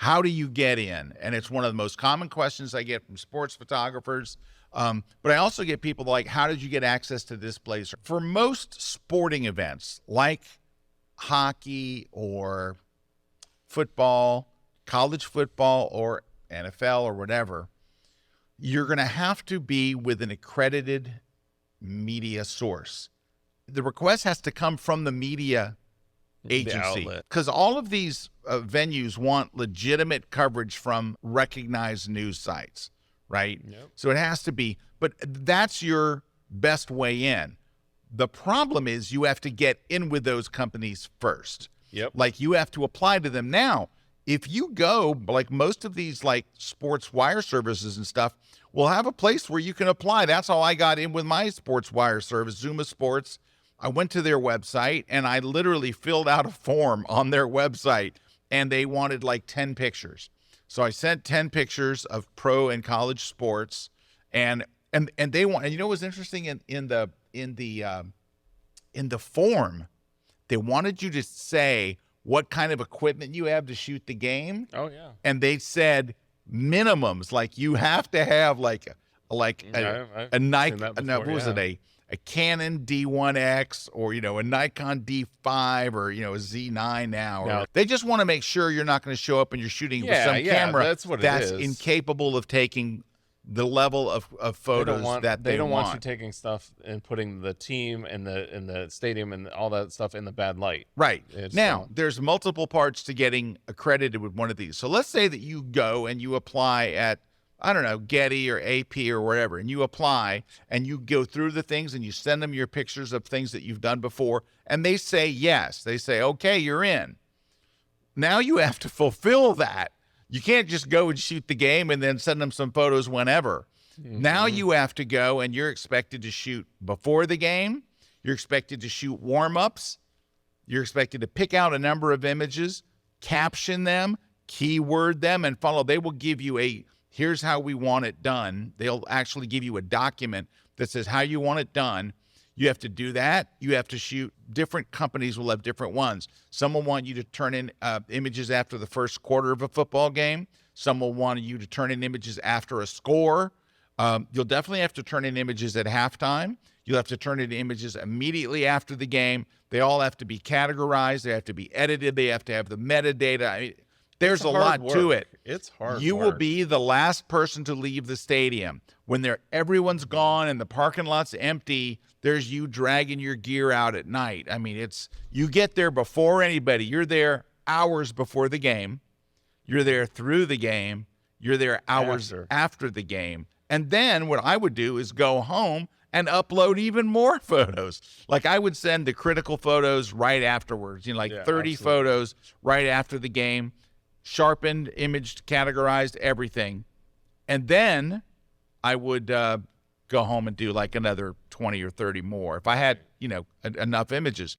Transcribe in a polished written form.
how do you get in? And it's one of the most common questions I get from sports photographers. But I also get people like, how did you get access to this place? For most sporting events like hockey or football, college football or NFL or whatever, you're going to have to be with an accredited media source. The request has to come from the media agency, because all of these venues want legitimate coverage from recognized news sites, right? Yep. So it has to be, but that's your best way in. The problem is you have to get in with those companies first. Yep. Like you have to apply to them. Now, if you go, like most of these like sports wire services and stuff, will have a place where you can apply. That's how I got in with my sports wire service, Zuma Sports. I went to their website and I literally filled out a form on their website, and they wanted like 10 pictures. So I sent 10 pictures of pro and college sports, and they want, and you know what's interesting in the form, they wanted you to say what kind of equipment you have to shoot the game. Oh yeah. And they said minimums, like you have to have like a Nike, what was it, a Canon D1X or, a Nikon D5 or, a Z9 now. No. They just want to make sure you're not going to show up and you're shooting with some camera that's incapable of taking the level of photos they don't want you taking stuff and putting the team and the stadium and all that stuff in the bad light. Right. Now, there's multiple parts to getting accredited with one of these. So let's say that you go and you apply at, I don't know, Getty or AP or wherever, and you apply and you go through the things and you send them your pictures of things that you've done before, and they say yes. They say, okay, you're in. Now you have to fulfill that. You can't just go and shoot the game and then send them some photos whenever. Mm-hmm. Now you have to go and you're expected to shoot before the game. You're expected to shoot warm-ups. You're expected to pick out a number of images, caption them, keyword them, and follow. They will give you here's how we want it done. They'll actually give you a document that says how you want it done. You have to do that. You have to shoot. Different companies will have different ones. Some will want you to turn in images after the first quarter of a football game. Some will want you to turn in images after a score. You'll definitely have to turn in images at halftime. You'll have to turn in images immediately after the game. They all have to be categorized. They have to be edited. They have to have the metadata. I mean, there's a lot to it. It's hard. You will be the last person to leave the stadium. When everyone's gone and the parking lot's empty, there's you dragging your gear out at night. I mean, you get there before anybody. You're there hours before the game. You're there through the game. You're there hours after the game. And then what I would do is go home and upload even more photos. Like I would send the critical photos right afterwards, 30 photos right after the game. Sharpened, imaged, categorized, everything. And then I would go home and do like another 20 or 30 more if I had, enough images.